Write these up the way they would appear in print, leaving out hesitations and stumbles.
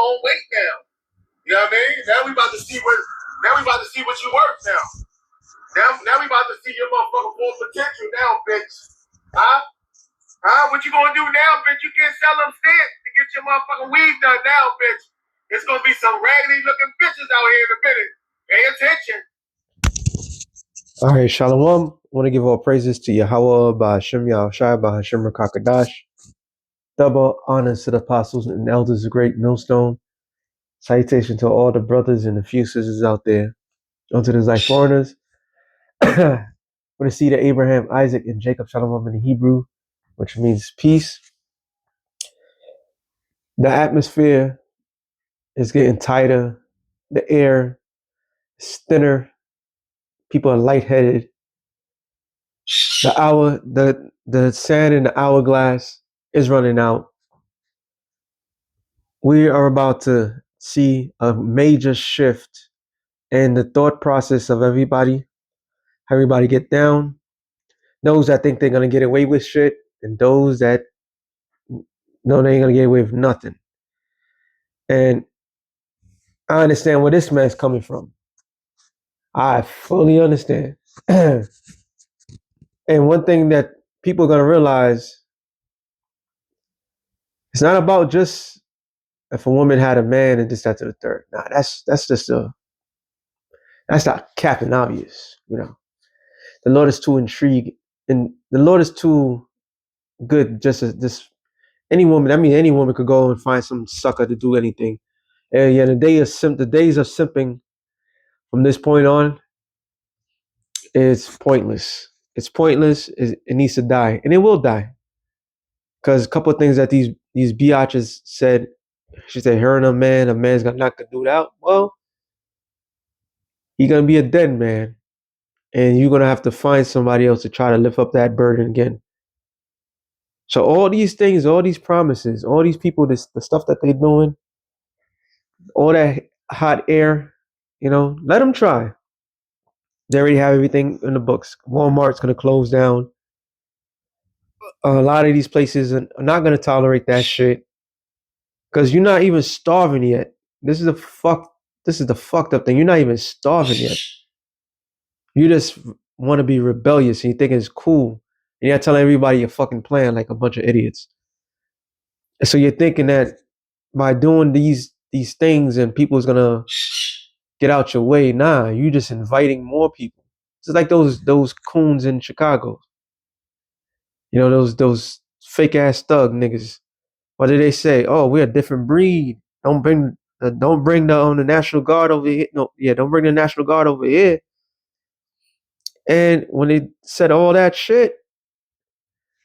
own weight now. You know what I mean? Now we about to see what you worth now. Now we about to see your motherfucking full potential now, bitch. Huh? What you gonna do now, bitch? You can't sell them stamps to get your motherfucking weed done now, bitch. It's gonna be some raggedy looking bitches out here in a minute. Pay attention. All right, Shalom. I want to give all praises to Yahweh, Ba'Hashem Yahushai, Ba'Hashem Rakakadash. Double honors to the apostles and elders of Great Millstone. Salutation to all the brothers and the few sisters out there. Unto the Zay foreigners. For the seed of Abraham, Isaac, and Jacob, Shalom in the Hebrew, which means peace. The atmosphere is getting tighter. The air is thinner. People are lightheaded. The sand in the hourglass is running out. We are about to see a major shift in the thought process of everybody. Everybody get down. Those that think they're gonna get away with shit, and those that know they ain't gonna get away with nothing. And I understand where this man's coming from. I fully understand. And one thing that people are gonna realize, it's not about just if a woman had a man and this, that, to the third. Nah, that's not Captain Obvious. You know, the Lord is too intrigued, and the Lord is too good. Just as this, any woman. I mean, any woman could go and find some sucker to do anything. And yeah, the days of simping from this point on, it's pointless. It's pointless. It needs to die, and it will die. Because a couple of things that these biatches said. She said, "Her and a man's gonna knock the dude out." Well, you're gonna be a dead man, and you're gonna have to find somebody else to try to lift up that burden again. So all these things, all these promises, all these people, the stuff that they're doing, all that hot air, let them try. They already have everything in the books. Walmart's gonna close down. A lot of these places are not gonna tolerate that shit because you're not even starving yet. This is the fucked up thing. You're not even starving yet. You just want to be rebellious and you think it's cool. And you're telling everybody your fucking plan like a bunch of idiots. And so you're thinking that by doing these things and people's gonna get out your way. Nah, you just inviting more people. It's like those coons in Chicago. Those fake ass thug niggas. What did they say? Oh, we're a different breed. Don't bring the National Guard over here. No, yeah, don't bring the National Guard over here. And when they said all that shit,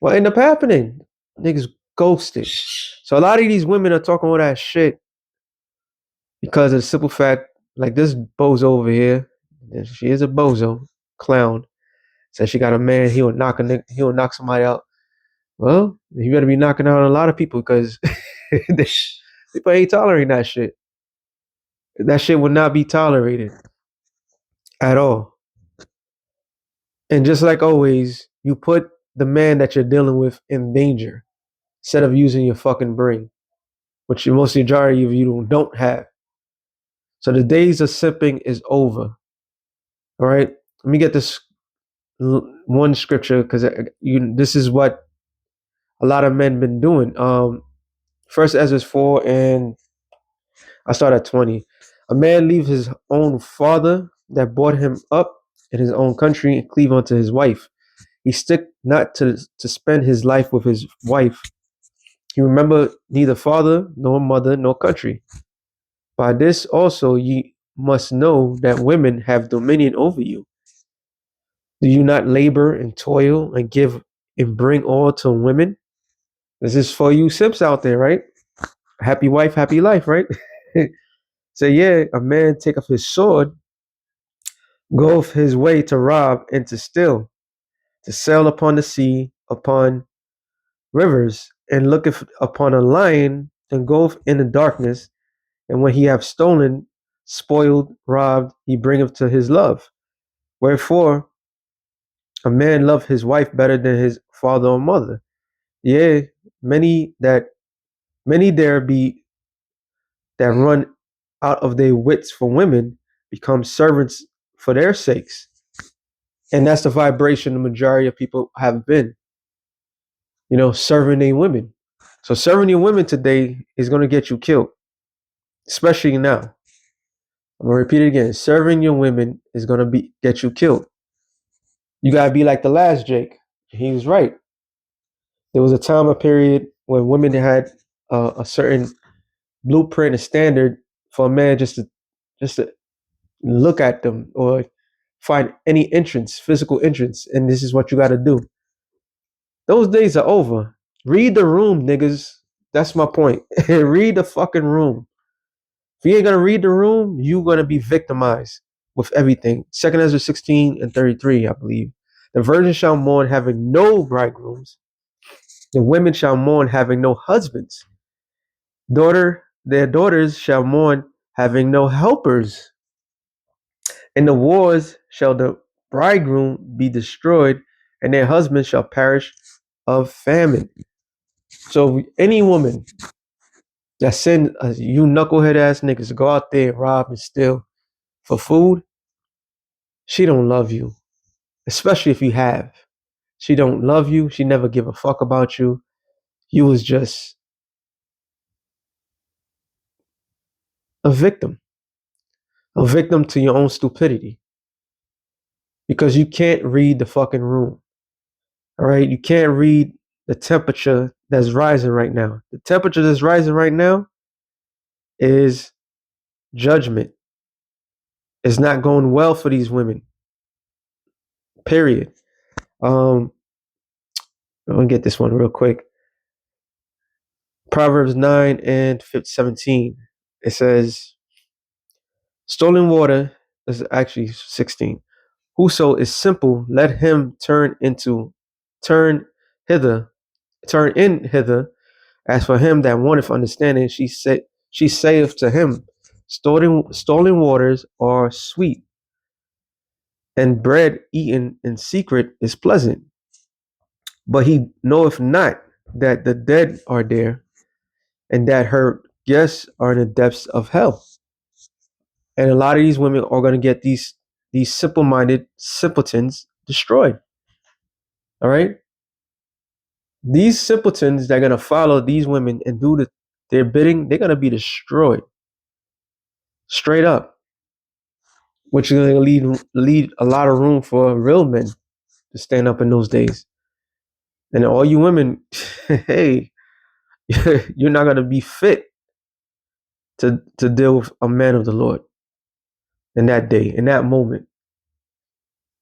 what ended up happening? Niggas ghosted. So a lot of these women are talking all that shit because of the simple fact, like this bozo over here, she is a bozo, clown. Said she got a man, he'll knock somebody out. Well, you better be knocking out a lot of people because people ain't tolerating that shit. That shit would not be tolerated at all. And just like always, you put the man that you're dealing with in danger instead of using your fucking brain, which the most majority of you don't have. So the days of sipping is over. All right. Let me get this one scripture because this is what a lot of men been doing. First Ezra 4, and I start at 20. A man leave his own father that brought him up in his own country and cleave unto his wife. He stick not to spend his life with his wife. He remember neither father nor mother nor country. By this also ye must know that women have dominion over you. Do you not labor and toil and give and bring all to women? This is for you simps out there, right? Happy wife, happy life, right? So yeah, a man take up his sword, goeth his way to rob and to steal, to sail upon the sea, upon rivers, and looketh upon a lion, and goeth in the darkness, and when he have stolen, spoiled, robbed, he bringeth to his love. Wherefore, a man love his wife better than his father or mother. Yea, many there be that run out of their wits for women become servants for their sakes. And that's the vibration the majority of people have been, serving their women. So serving your women today is going to get you killed, especially now. I'm going to repeat it again. Serving your women is going to get you killed. You got to be like the last Jake. He was right. There was a time, a period when women had a certain blueprint, a standard for a man just to look at them or find any entrance, physical entrance, and this is what you got to do. Those days are over. Read the room, niggas. That's my point. Read the fucking room. If you ain't gonna read the room, you gonna be victimized with everything. Second Ezra 16 and 33, I believe. The virgin shall mourn having no bridegrooms. The women shall mourn having no husbands. Their daughters shall mourn having no helpers. In the wars shall the bridegroom be destroyed, and their husband shall perish of famine. So any woman that send you knucklehead ass niggas to go out there and rob and steal for food, she don't love you. Especially if you have. She don't love you. She never give a fuck about you. You was just a victim. A victim to your own stupidity. Because you can't read the fucking room. All right? You can't read the temperature that's rising right now. The temperature that's rising right now is judgment. It's not going well for these women. Period. I'm gonna get this one real quick. Proverbs 9 and 17. It says, stolen water is actually 16. Whoso is simple, let him turn hither, turn in hither. As for him that wanteth understanding, she saith to him, stolen waters are sweet, and bread eaten in secret is pleasant. But he knoweth not that the dead are there, and that her guests are in the depths of hell. And a lot of these women are going to get these simple-minded simpletons destroyed. All right, these simpletons that are going to follow these women and do their bidding, they're going to be destroyed straight up, which is going to lead a lot of room for real men to stand up in those days. And all you women, hey, you're not going to be fit to deal with a man of the Lord in that day, in that moment.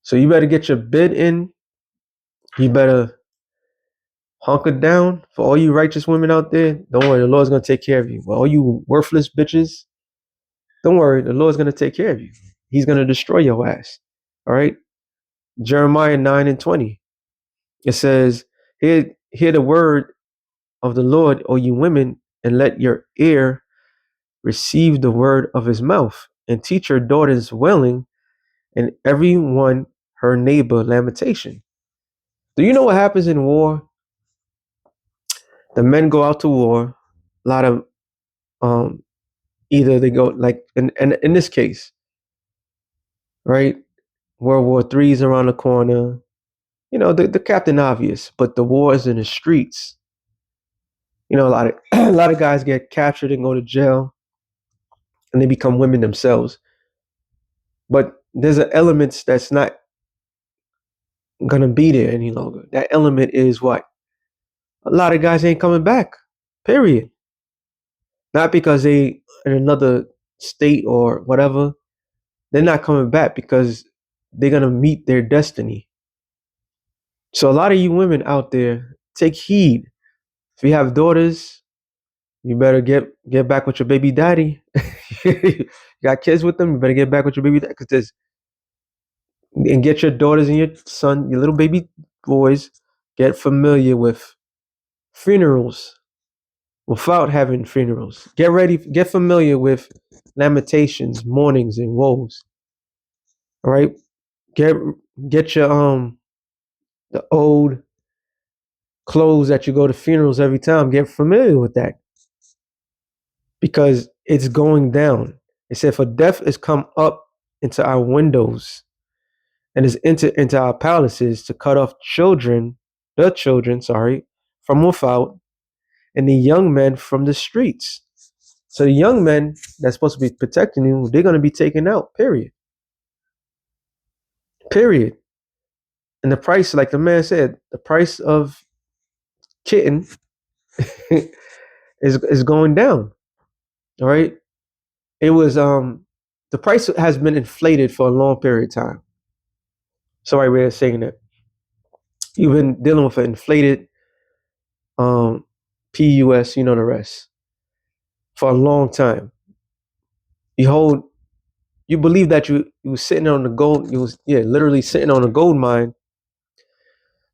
So you better get your bid in. You better hunker down. For all you righteous women out there, don't worry, the Lord's going to take care of you. For all you worthless bitches, don't worry, the Lord's going to take care of you. He's going to destroy your ass. All right? Jeremiah 9 and 20. It says, hear the word of the Lord, O you women, and let your ear receive the word of his mouth, and teach your daughters wailing, and every one her neighbor lamentation. Do you know what happens in war? The men go out to war. A lot of either they go like in this case, right? World War III is around the corner. The Captain Obvious, but the war is in the streets. A lot of a lot of guys get captured and go to jail, and they become women themselves. But there's an element that's not gonna be there any longer. That element is what? A lot of guys ain't coming back. Period. Not because they in another state or whatever. They're not coming back because they're gonna meet their destiny. So a lot of you women out there, take heed. If you have daughters, you better get back with your baby daddy. You got kids with them, you better get back with your baby daddy, and get your daughters and your son, your little baby boys, get familiar with funerals without having funerals. Get familiar with lamentations, mournings, and woes. All right, get your the old clothes that you go to funerals every time. Get familiar with that, because It's going down. It said, for death is come up into our windows and is entered into our palaces to cut off the children, from without, and the young men from the streets. So the young men that's supposed to be protecting you, they're going to be taken out, period. Period. And the price, like the man said, the price of kitten is going down. All right. It was the price has been inflated for a long period of time. Sorry, we're saying that. You've been dealing with an inflated PUS, you know the rest, for a long time. You believe that you was sitting on the gold, you was literally sitting on a gold mine.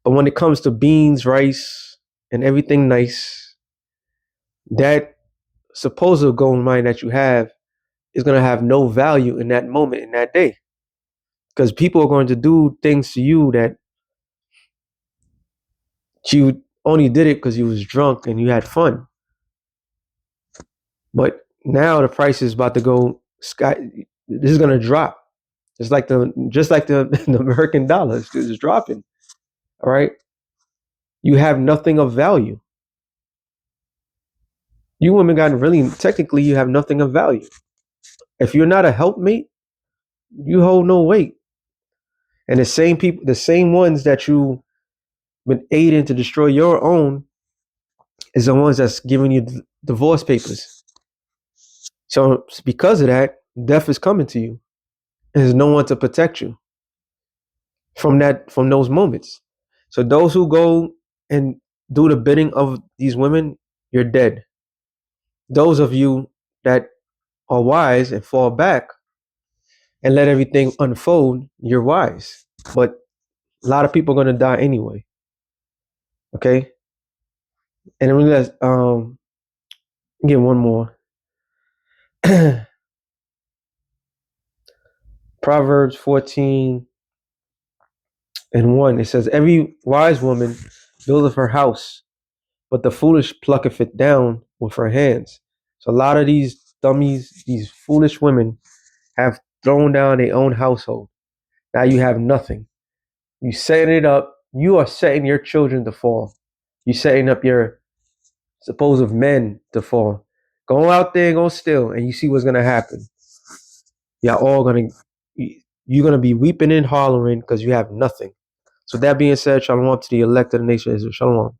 But when it comes to beans, rice, and everything nice, that supposed gold mine that you have is gonna have no value in that moment, in that day. Because people are going to do things to you that you only did it because you was drunk and you had fun. But now the price is about to go sky. This is gonna drop. Just like the the American dollar is dropping. All right. You have nothing of value. You women got really technically you have nothing of value. If you're not a helpmate, you hold no weight. And the same people, the same ones that you been aiding to destroy your own, is the ones that's giving you divorce papers. So because of that, death is coming to you. There's no one to protect you from those moments. So those who go and do the bidding of these women, you're dead. Those of you that are wise and fall back and let everything unfold, you're wise. But a lot of people are gonna die anyway. Okay? And then let's get one more. Proverbs 14:1. It says, every wise woman buildeth her house, but the foolish plucketh it down with her hands. So a lot of these dummies, these foolish women, have thrown down their own household. Now you have nothing. You setting it up. You are setting your children to fall. You setting up your supposed men to fall. Go out there and go steal, and you see what's gonna happen. Y'all all gonna you're gonna be weeping and hollering because you have nothing. So that being said, shalom to the elect of the nation of Israel. Shalom.